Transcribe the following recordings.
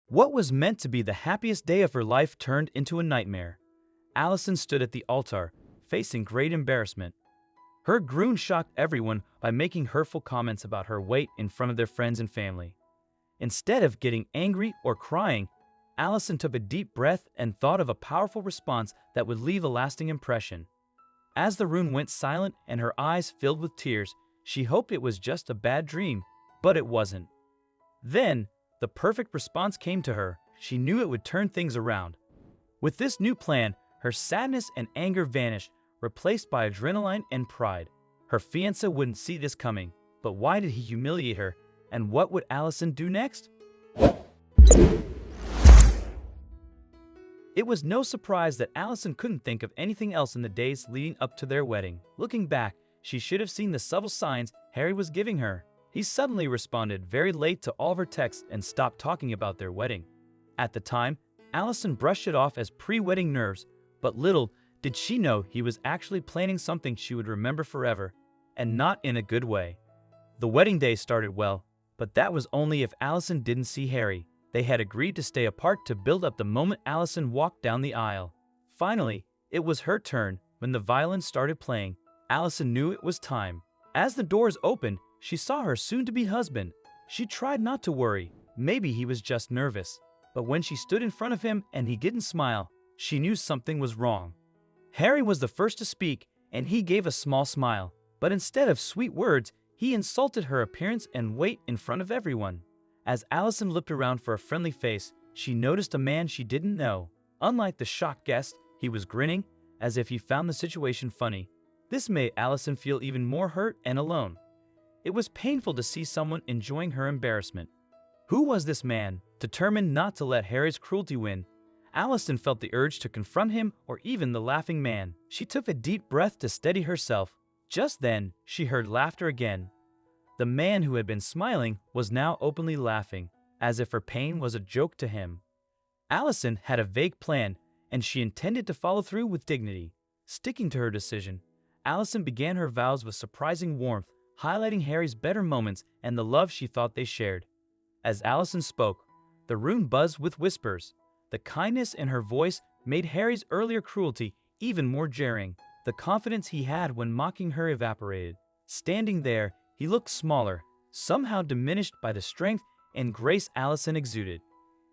What was meant to be the happiest day of her life turned into a nightmare. Allison stood at the altar, facing great embarrassment. Her groom shocked everyone by making hurtful comments about her weight in front of their friends and family. Instead of getting angry or crying, Allison took a deep breath and thought of a powerful response that would leave a lasting impression. As the room went silent and her eyes filled with tears, she hoped it was just a bad dream, but it wasn't. Then, the perfect response came to her. She knew it would turn things around. With this new plan, her sadness and anger vanished, replaced by adrenaline and pride. Her fiancé wouldn't see this coming, but why did he humiliate her, and what would Allison do next? It was no surprise that Allison couldn't think of anything else in the days leading up to their wedding. Looking back, she should have seen the subtle signs Harry was giving her. He suddenly responded very late to all of her texts and stopped talking about their wedding. At the time, Allison brushed it off as pre-wedding nerves, but little did she know he was actually planning something she would remember forever, and not in a good way. The wedding day started well, but that was only if Allison didn't see Harry. They had agreed to stay apart to build up the moment Allison walked down the aisle. Finally, it was her turn. When the violin started playing, Allison knew it was time. As the doors opened, she saw her soon-to-be husband. She tried not to worry. Maybe he was just nervous. But when she stood in front of him and he didn't smile, she knew something was wrong. Harry was the first to speak, and he gave a small smile. But instead of sweet words, he insulted her appearance and weight in front of everyone. As Allison looked around for a friendly face, she noticed a man she didn't know. Unlike the shocked guest, he was grinning, as if he found the situation funny. This made Allison feel even more hurt and alone. It was painful to see someone enjoying her embarrassment. Who was this man? Determined not to let Harry's cruelty win, Allison felt the urge to confront him or even the laughing man. She took a deep breath to steady herself. Just then, she heard laughter again. The man who had been smiling was now openly laughing, as if her pain was a joke to him. Allison had a vague plan, and she intended to follow through with dignity. Sticking to her decision, Allison began her vows with surprising warmth, highlighting Harry's better moments and the love she thought they shared. As Allison spoke, the room buzzed with whispers. The kindness in her voice made Harry's earlier cruelty even more jarring. The confidence he had when mocking her evaporated. Standing there, he looked smaller, somehow diminished by the strength and grace Allison exuded.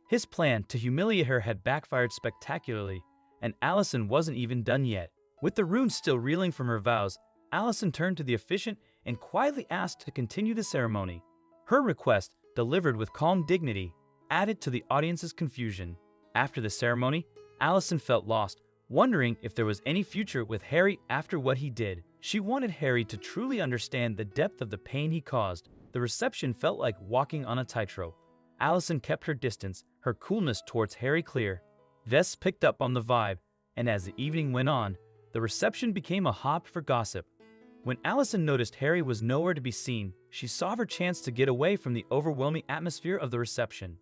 His plan to humiliate her had backfired spectacularly, and Allison wasn't even done yet. With the room still reeling from her vows, Allison turned to the officiant and quietly asked to continue the ceremony. Her request, delivered with calm dignity, added to the audience's confusion. After the ceremony, Allison felt lost, wondering if there was any future with Harry after what he did. She wanted Harry to truly understand the depth of the pain he caused. The reception felt like walking on a tightrope. Allison kept her distance, her coolness towards Harry clear. Guests picked up on the vibe, and as the evening went on, the reception became a hub for gossip. When Allison noticed Harry was nowhere to be seen, she saw her chance to get away from the overwhelming atmosphere of the reception.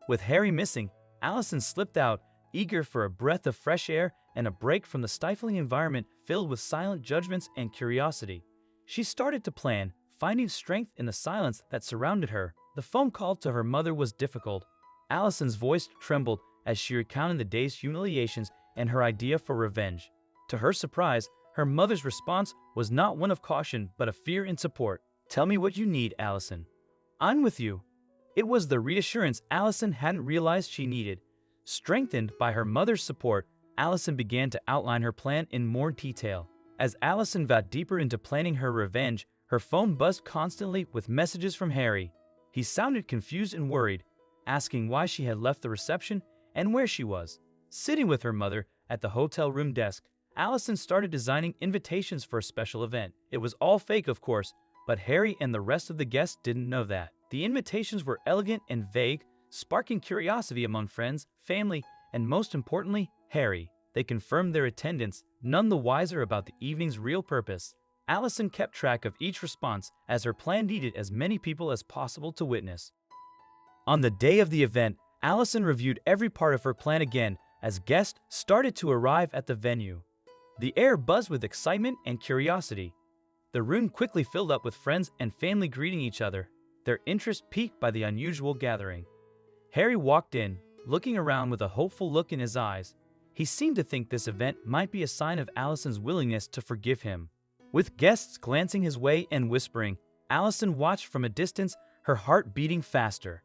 With Harry missing, Allison slipped out, eager for a breath of fresh air and a break from the stifling environment filled with silent judgments and curiosity. She started to plan, finding strength in the silence that surrounded her. The phone call to her mother was difficult. Allison's voice trembled as she recounted the day's humiliations and her idea for revenge. To her surprise, her mother's response was not one of caution but of fear and support. "Tell me what you need, Allison. I'm with you." It was the reassurance Allison hadn't realized she needed. Strengthened by her mother's support, Allison began to outline her plan in more detail. As Allison got deeper into planning her revenge, her phone buzzed constantly with messages from Harry. He sounded confused and worried, asking why she had left the reception and where she was. Sitting with her mother at the hotel room desk, Allison started designing invitations for a special event. It was all fake, of course, but Harry and the rest of the guests didn't know that. The invitations were elegant and vague, sparking curiosity among friends, family, and most importantly, Harry. They confirmed their attendance, none the wiser about the evening's real purpose. Allison kept track of each response, as her plan needed as many people as possible to witness. On the day of the event, Allison reviewed every part of her plan again as guests started to arrive at the venue. The air buzzed with excitement and curiosity. The room quickly filled up with friends and family greeting each other, their interest piqued by the unusual gathering. Harry walked in, looking around with a hopeful look in his eyes. He seemed to think this event might be a sign of Allison's willingness to forgive him. With guests glancing his way and whispering, Allison watched from a distance, her heart beating faster.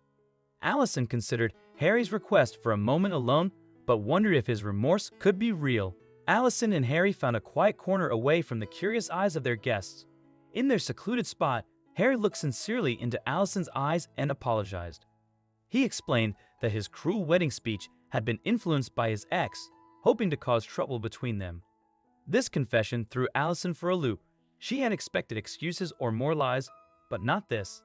Allison considered Harry's request for a moment alone, but wondered if his remorse could be real. Allison and Harry found a quiet corner away from the curious eyes of their guests. In their secluded spot, Harry looked sincerely into Allison's eyes and apologized. He explained that his cruel wedding speech had been influenced by his ex, hoping to cause trouble between them. This confession threw Allison for a loop. She had expected excuses or more lies, but not this.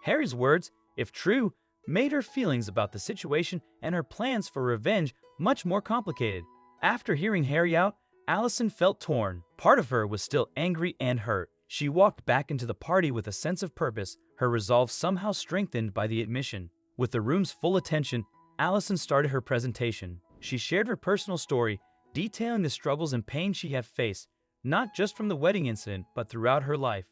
Harry's words, if true, made her feelings about the situation and her plans for revenge much more complicated. After hearing Harry out, Allison felt torn. Part of her was still angry and hurt. She walked back into the party with a sense of purpose, her resolve somehow strengthened by the admission. With the room's full attention, Allison started her presentation. She shared her personal story, detailing the struggles and pain she had faced, not just from the wedding incident, but throughout her life.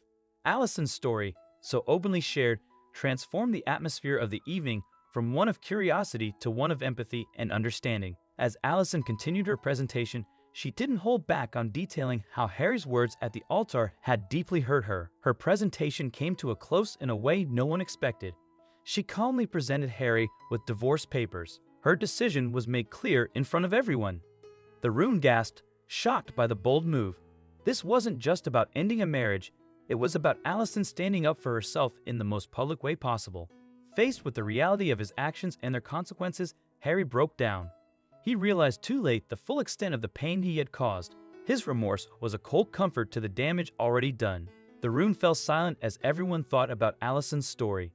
Allison's story, so openly shared, transformed the atmosphere of the evening from one of curiosity to one of empathy and understanding. As Allison continued her presentation, she didn't hold back on detailing how Harry's words at the altar had deeply hurt her. Her presentation came to a close in a way no one expected. She calmly presented Harry with divorce papers. Her decision was made clear in front of everyone. The room gasped, shocked by the bold move. This wasn't just about ending a marriage, it was about Allison standing up for herself in the most public way possible. Faced with the reality of his actions and their consequences, Harry broke down. He realized too late the full extent of the pain he had caused. His remorse was a cold comfort to the damage already done. The room fell silent as everyone thought about Allison's story.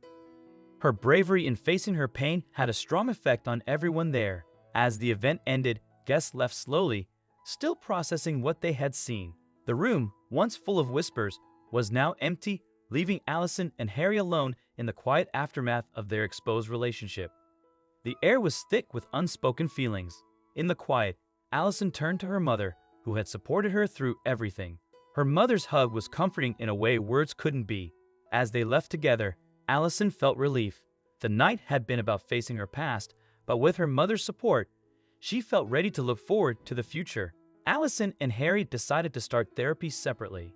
Her bravery in facing her pain had a strong effect on everyone there. As the event ended, guests left slowly, still processing what they had seen. The room, once full of whispers, was now empty, leaving Allison and Harry alone in the quiet aftermath of their exposed relationship. The air was thick with unspoken feelings. In the quiet, Allison turned to her mother, who had supported her through everything. Her mother's hug was comforting in a way words couldn't be. As they left together, Allison felt relief. The night had been about facing her past, but with her mother's support, she felt ready to look forward to the future. Allison and Harry decided to start therapy separately.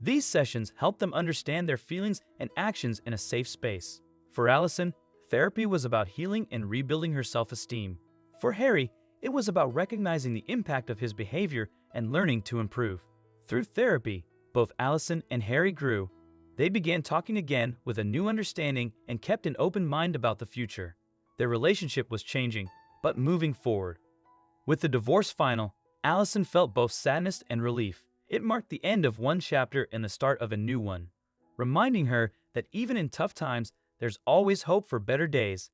These sessions helped them understand their feelings and actions in a safe space. For Allison, therapy was about healing and rebuilding her self-esteem. For Harry, it was about recognizing the impact of his behavior and learning to improve. Through therapy, both Allison and Harry grew. They began talking again with a new understanding and kept an open mind about the future. Their relationship was changing, but moving forward. With the divorce final, Allison felt both sadness and relief. It marked the end of one chapter and the start of a new one, reminding her that even in tough times, there's always hope for better days.